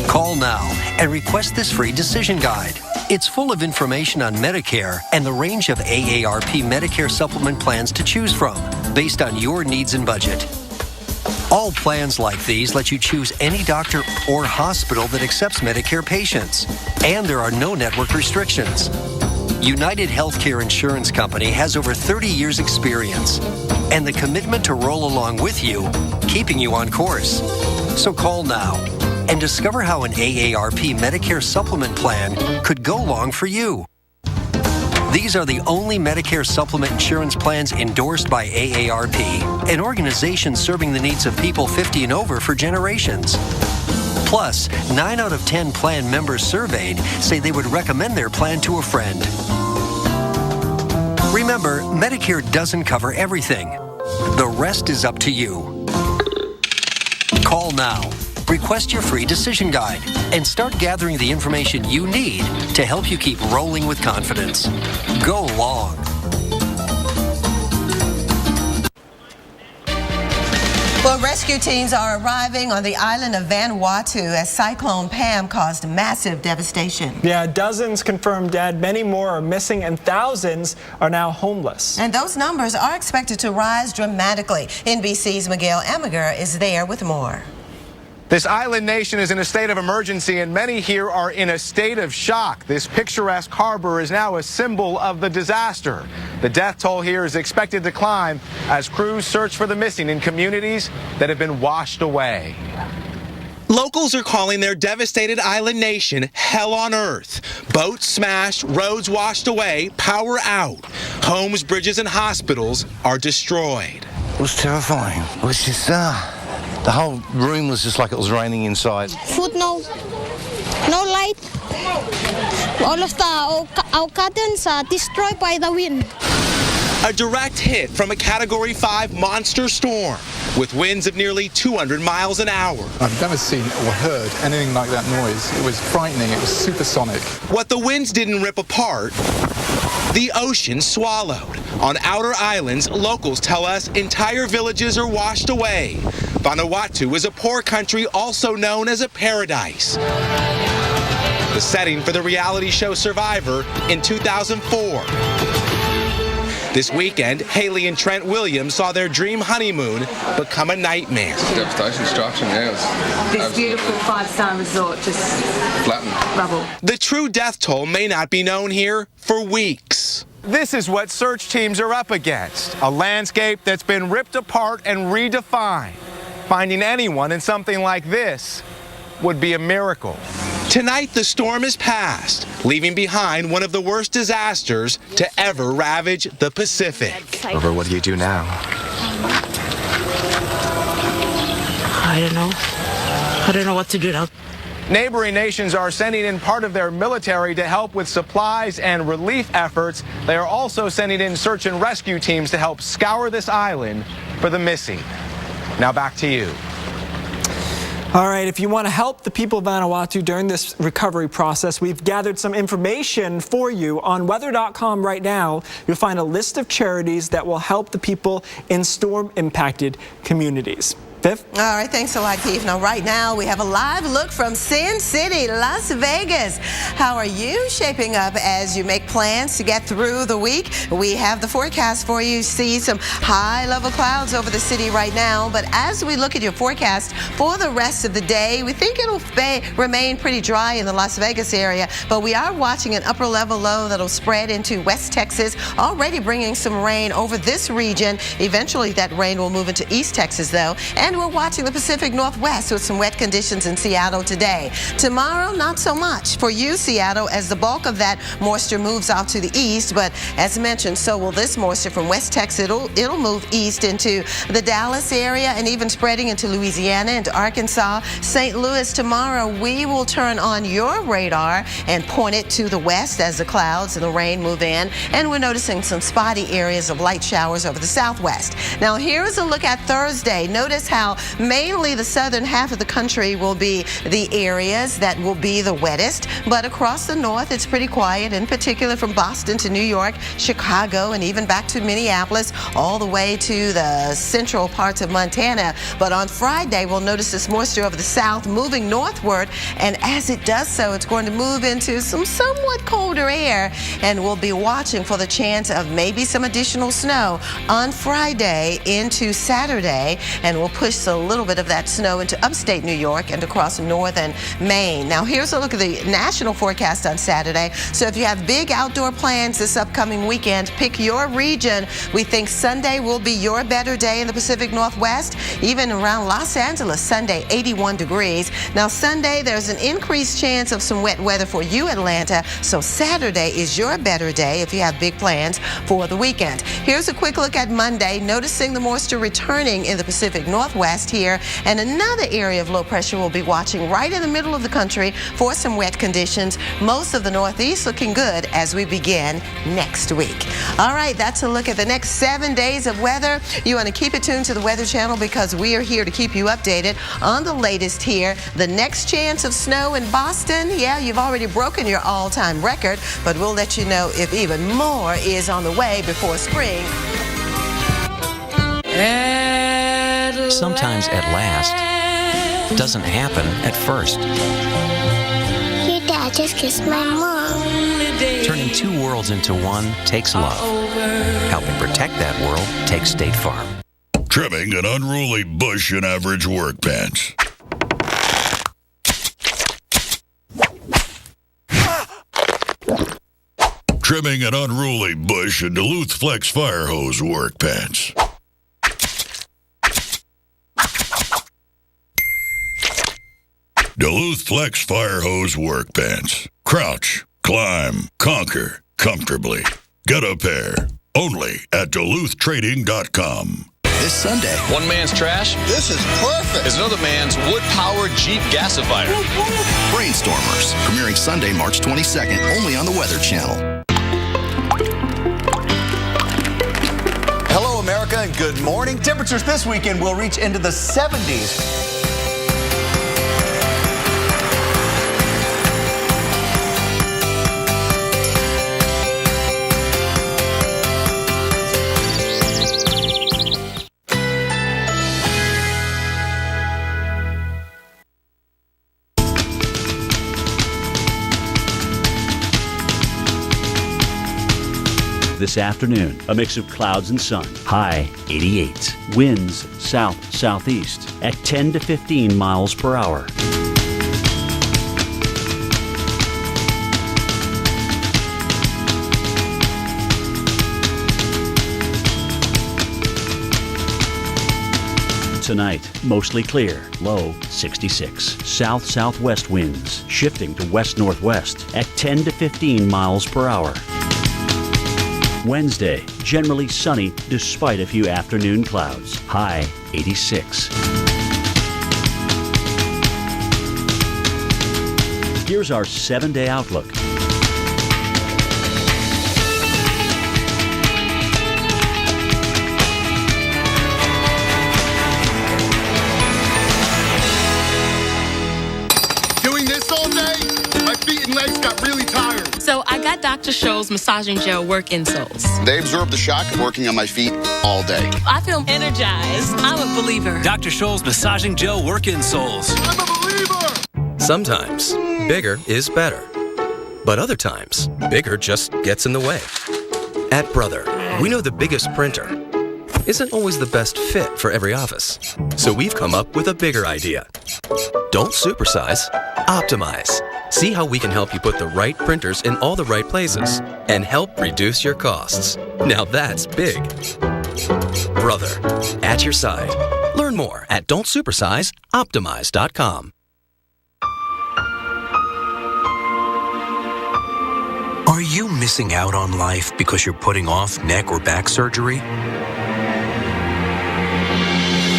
Call now and request this free decision guide. It's full of information on Medicare and the range of AARP Medicare supplement plans to choose from, based on your needs and budget. All plans like these let you choose any doctor or hospital that accepts Medicare patients, and there are no network restrictions. United Healthcare Insurance Company has over 30 years' experience and the commitment to roll along with you, keeping you on course. So call now and discover how an AARP Medicare supplement plan could go long for you. These are the only Medicare supplement insurance plans endorsed by AARP, an organization serving the needs of people 50 and over for generations. Plus, 9 out of 10 plan members surveyed say they would recommend their plan to a friend. Remember, Medicare doesn't cover everything. The rest is up to you. Call now. Request your free decision guide and start gathering the information you need to help you keep rolling with confidence. Go long. Well, rescue teams are arriving on the island of Vanuatu as Cyclone Pam caused massive devastation. Yeah, dozens confirmed dead, many more are missing, and thousands are now homeless. And those numbers are expected to rise dramatically. NBC's Miguel Amager is there with more. This island nation is in a state of emergency, and many here are in a state of shock. This picturesque harbor is now a symbol of the disaster. The death toll here is expected to climb as crews search for the missing in communities that have been washed away. Locals are calling their devastated island nation hell on earth. Boats smashed, roads washed away, power out. Homes, bridges, and hospitals are destroyed. It was terrifying. It was just, the whole room was just like it was raining inside. Food, no light. All of our curtains are destroyed by the wind. A direct hit from a Category 5 monster storm with winds of nearly 200 miles an hour. I've never seen or heard anything like that noise. It was frightening. It was supersonic. What the winds didn't rip apart the ocean swallowed. On outer islands, locals tell us entire villages are washed away. Vanuatu is a poor country also known as a paradise. The setting for the reality show Survivor in 2004. This weekend, Haley and Trent Williams saw their dream honeymoon become a nightmare. Devastation, destruction, yeah. This beautiful 5-star resort just flattened. rubble. The true death toll may not be known here for weeks. This is what search teams are up against, a landscape that's been ripped apart and redefined. Finding anyone in something like this would be a miracle. Tonight, the storm is past, leaving behind one of the worst disasters to ever ravage the Pacific. Rover, what do you do now? I don't know. I don't know what to do now. Neighboring nations are sending in part of their military to help with supplies and relief efforts. They are also sending in search and rescue teams to help scour this island for the missing. Now back to you. All right, if you want to help the people of Vanuatu during this recovery process, we've gathered some information for you. On weather.com right now, you'll find a list of charities that will help the people in storm-impacted communities. Viv? All right, thanks a lot, Keith. Now, right now, we have a live look from Sin City, Las Vegas. How are you shaping up as you make plans to get through the week? We have the forecast for you. See some high-level clouds over the city right now, but as we look at your forecast for the rest of the day, we think it'll remain pretty dry in the Las Vegas area, but we are watching an upper-level low that'll spread into West Texas, already bringing some rain over this region. Eventually, that rain will move into East Texas, though, and we're watching the Pacific Northwest with some wet conditions in Seattle today. Tomorrow, not so much for you, Seattle, as the bulk of that moisture moves out to the east. But as mentioned, so will this moisture from West Texas. It'll move east into the Dallas area and even spreading into Louisiana, into Arkansas. St. Louis, tomorrow, we will turn on your radar and point it to the west as the clouds and the rain move in. And we're noticing some spotty areas of light showers over the southwest. Now, here's a look at Thursday. Notice how mainly the southern half of the country will be the areas that will be the wettest, but across the north it's pretty quiet, in particular from Boston to New York, Chicago, and even back to Minneapolis, all the way to the central parts of Montana. But on Friday, we'll notice this moisture over the south moving northward, and as it does so, it's going to move into some somewhat colder air, and we'll be watching for the chance of maybe some additional snow on Friday into Saturday, and we'll push a little bit of that snow into upstate New York and across northern Maine. Now, here's a look at the national forecast on Saturday. So if you have big outdoor plans this upcoming weekend, pick your region. We think Sunday will be your better day in the Pacific Northwest, even around Los Angeles, Sunday, 81 degrees. Now, Sunday, there's an increased chance of some wet weather for you, Atlanta. So Saturday is your better day if you have big plans for the weekend. Here's a quick look at Monday, noticing the moisture returning in the Pacific Northwest here, and another area of low pressure we'll be watching right in the middle of the country for some wet conditions. Most of the Northeast looking good as we begin next week. All right, that's a look at the next 7 days of weather. You want to keep it tuned to the Weather Channel because we are here to keep you updated on the latest here. The next chance of snow in Boston, yeah, you've already broken your all-time record, but we'll let you know if even more is on the way before spring. Sometimes at last doesn't happen at first. Your dad just kissed my mom. Turning two worlds into one takes love. Helping protect that world takes State Farm. Trimming an unruly bush in average work pants. Trimming an unruly bush in Duluth Flex Fire Hose work pants. Duluth Flex Fire Hose work pants. Crouch, climb, conquer comfortably. Get a pair only at DuluthTrading.com. This Sunday, one man's trash. This is perfect. Is another man's wood-powered Jeep gasifier. Brainstormers, premiering Sunday, March 22nd, only on the Weather Channel. Hello, America, and good morning. Temperatures this weekend will reach into the 70s. this afternoon. A mix of clouds and sun. High 88. Winds south-southeast at 10 to 15 miles per hour. Tonight, mostly clear, low 66. South-southwest winds shifting to west-northwest at 10 to 15 miles per hour. Wednesday, generally sunny despite a few afternoon clouds. High 86. Here's our 7-day outlook. Legs got really tired. So I got Dr. Scholl's massaging gel work insoles. They absorb the shock of working on my feet all day. I feel energized. I'm a believer. Dr. Scholl's massaging gel work insoles. I'm a believer. Sometimes bigger is better. But other times, bigger just gets in the way. At Brother, we know the biggest printer isn't always the best fit for every office. So we've come up with a bigger idea. Don't supersize, optimize. See how we can help you put the right printers in all the right places and help reduce your costs. Now that's big. Brother, at your side. Learn more at don'tsupersizeoptimize.com. Are you missing out on life because you're putting off neck or back surgery?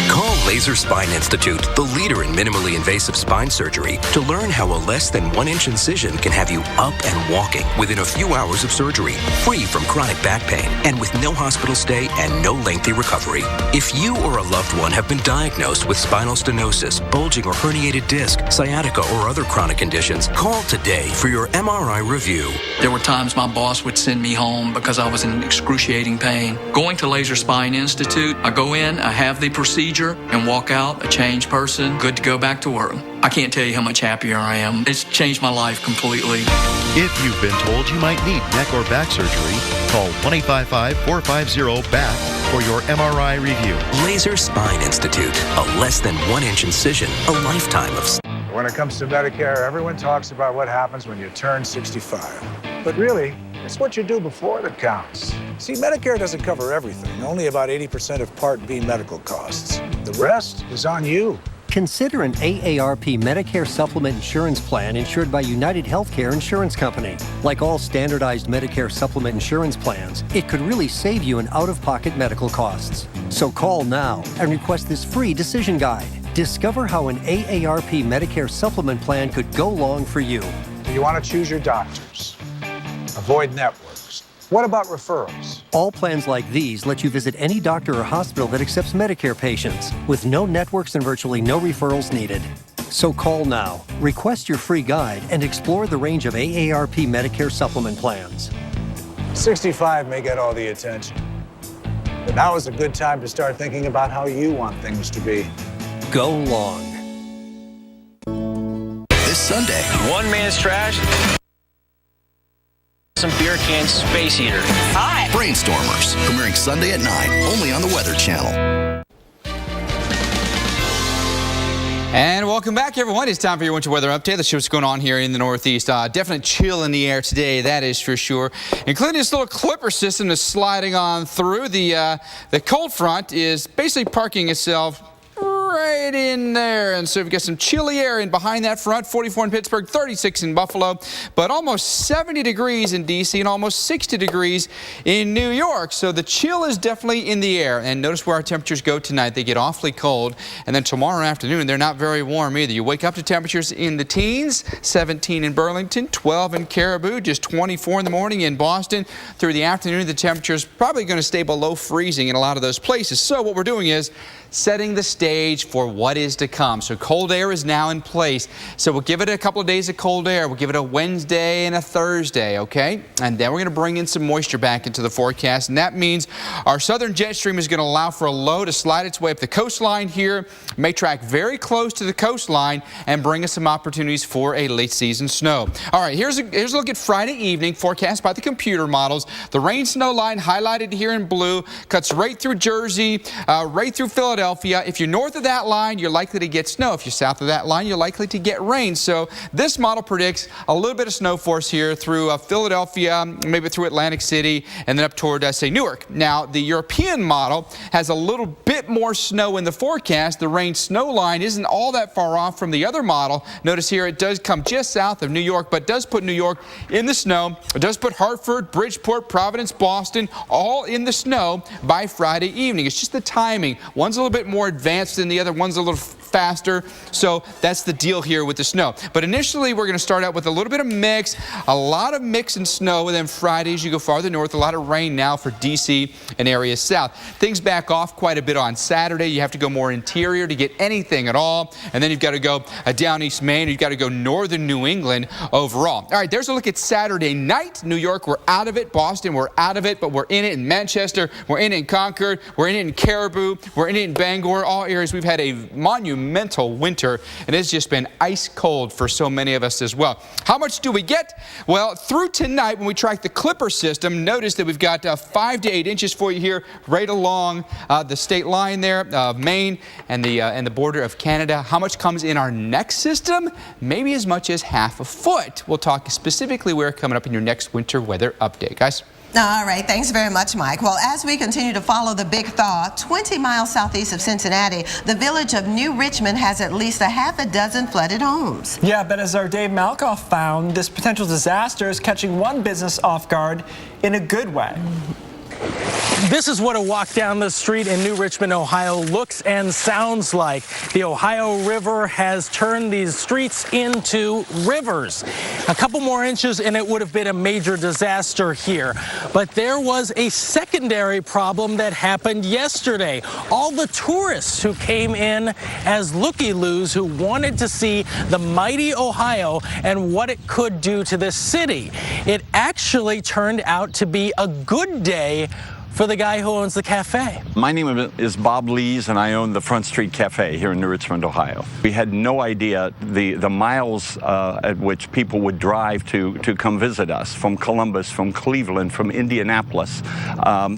Call Laser Spine Institute, the leader in minimally invasive spine surgery, to learn how a less than 1-inch incision can have you up and walking within a few hours of surgery, free from chronic back pain, and with no hospital stay and no lengthy recovery. If you or a loved one have been diagnosed with spinal stenosis, bulging or herniated disc, sciatica, or other chronic conditions, call today for your MRI review. There were times my boss would send me home because I was in excruciating pain. Going to Laser Spine Institute, I go in, I have the procedure, and walk out a changed person, good to go back to work. I can't tell you how much happier I am. It's changed my life completely. If you've been told you might need neck or back surgery, call 1-855-450-BACK for your MRI review. Laser Spine Institute, a less than 1-inch incision, a lifetime of... When it comes to Medicare, everyone talks about what happens when you turn 65. But really, it's what you do before that counts. See, Medicare doesn't cover everything, only about 80% of Part B medical costs. The rest is on you. Consider an AARP Medicare Supplement Insurance Plan insured by United Healthcare Insurance Company. Like all standardized Medicare Supplement Insurance plans, it could really save you in out-of-pocket medical costs. So call now and request this free decision guide. Discover how an AARP Medicare Supplement plan could go long for you. You want to choose your doctors. Avoid networks. What about referrals? All plans like these let you visit any doctor or hospital that accepts Medicare patients, with no networks and virtually no referrals needed. So call now, request your free guide, and explore the range of AARP Medicare supplement plans. 65 may get all the attention, but now is a good time to start thinking about how you want things to be. Go long. This Sunday, One man's trash. Some beer can space heater. Hi. Brainstormers, premiering Sunday at 9, only on the Weather Channel. And welcome back, everyone. It's time for your winter weather update. Let's see what's going on here in the Northeast. Definite chill in the air today, that is for sure. Including this little clipper system that's sliding on through. The cold front is basically parking itself right in there, and so we've got some chilly air in behind that front. 44 in Pittsburgh, 36 in Buffalo, but almost 70 degrees in D.C. and almost 60 degrees in New York. So the chill is definitely in the air. And notice where our temperatures go tonight. They get awfully cold, and then tomorrow afternoon they're not very warm either. You wake up to temperatures in the teens, 17 in Burlington, 12 in Caribou, just 24 in the morning in Boston. Through the afternoon, the temperature's probably going to stay below freezing in a lot of those places. So what we're doing is setting the stage for what is to come. So cold air is now in place. So we'll give it a couple of days of cold air. We'll give it a Wednesday and a Thursday, okay? And then we're going to bring in some moisture back into the forecast. And that means our southern jet stream is going to allow for a low to slide its way up the coastline here. May track very close to the coastline and bring us some opportunities for a late season snow. All right, here's a look at Friday evening forecast by the computer models. The rain snow line highlighted here in blue cuts right through Jersey, right through Philadelphia. If you're north of that line, you're likely to get snow. If you're south of that line, you're likely to get rain. So this model predicts a little bit of snow for us here through Philadelphia, maybe through Atlantic City, and then up toward, say, Newark. Now, the European model has a little bit more snow in the forecast. The rain snow line isn't all that far off from the other model. Notice here it does come just south of New York, but does put New York in the snow. It does put Hartford, Bridgeport, Providence, Boston, all in the snow by Friday evening. It's just the timing. One's a little bit more advanced than the other. One's a little faster. So that's the deal here with the snow. But initially, we're going to start out with a little bit of mix, a lot of mix and snow. And then Friday, as you go farther north, a lot of rain now for D.C. and areas south. Things back off quite a bit on Saturday. You have to go more interior to get anything at all. And then you've got to go down East Maine. You've got to go northern New England overall. All right, there's a look at Saturday night. New York, we're out of it. Boston, we're out of it, but we're in it in Manchester. We're in it in Concord. We're in it in Caribou. We're in it in Bangor. All areas we've had a monumental winter, and it's just been ice cold for so many of us as well. How much do we get? Well, through tonight, when we track the Clipper system, notice that we've got 5 to 8 inches for you here, right along the state line there, Maine and the border of Canada. How much comes in our next system? Maybe as much as half a foot. We'll talk specifically where coming up in your next winter weather update, guys. All right, thanks very much, Mike. Well, as we continue to follow the big thaw, 20 miles southeast of Cincinnati, the village of New Richmond has at least a half a dozen flooded homes. Yeah, but as our Dave Malkoff found, this potential disaster is catching one business off guard in a good way. This is what a walk down the street in New Richmond, Ohio looks and sounds like. The Ohio River has turned these streets into rivers. A couple more inches and it would have been a major disaster here. But there was a secondary problem that happened yesterday. All the tourists who came in as looky-loos who wanted to see the mighty Ohio and what it could do to this city. It actually turned out to be a good day for the guy who owns the cafe. My name is Bob Lees, and I own the Front Street Cafe here in New Richmond, Ohio. We had no idea the miles at which people would drive to come visit us from Columbus, from Cleveland, from Indianapolis,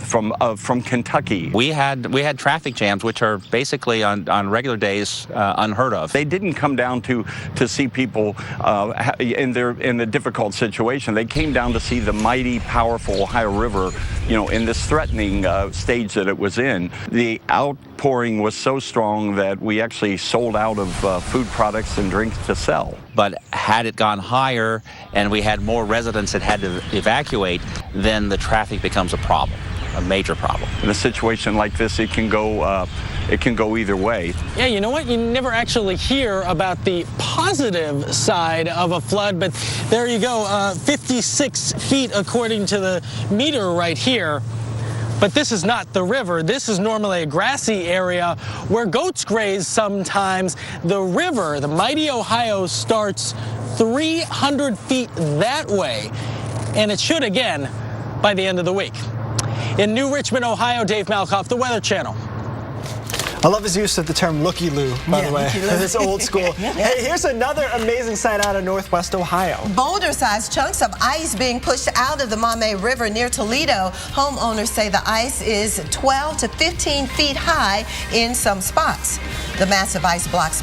from Kentucky. We had traffic jams, which are basically on regular days unheard of. They didn't come down to see people in a difficult situation. They came down to see the mighty, powerful Ohio River, in this threatening stage that it was in. The outpouring was so strong that we actually sold out of food products and drinks to sell. But had it gone higher and we had more residents that had to evacuate, then the traffic becomes a problem, a major problem. In a situation like this, it can go either way. Yeah, you know what? You never actually hear about the positive side of a flood, but there you go, 56 feet according to the meter right here. But this is not the river. This is normally a grassy area where goats graze sometimes. The river, the mighty Ohio, starts 300 feet that way, and it should again by the end of the week. In New Richmond, Ohio, Dave Malkoff, The Weather Channel. I love his use of the term looky-loo, by the way. It's old school. Hey, here's another amazing sight out of Northwest Ohio. Boulder-sized chunks of ice being pushed out of the Maumee River near Toledo. Homeowners say the ice is 12 to 15 feet high in some spots. The massive ice blocks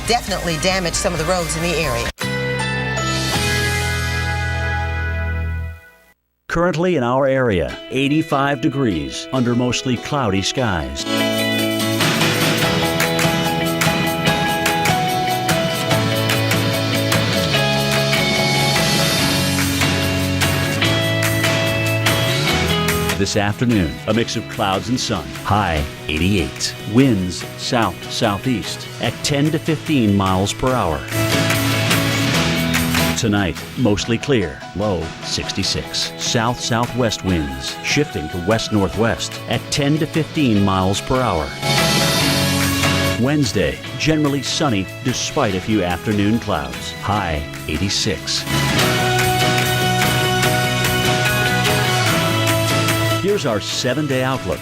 definitely damaged some of the roads in the area. Currently in our area, 85 degrees under mostly cloudy skies. This afternoon, a mix of clouds and sun. High 88. Winds south-southeast at 10 to 15 miles per hour. Tonight, mostly clear. Low 66. South-southwest winds shifting to west-northwest at 10 to 15 miles per hour. Wednesday, generally sunny despite a few afternoon clouds. High 86. Here's our 7-day outlook.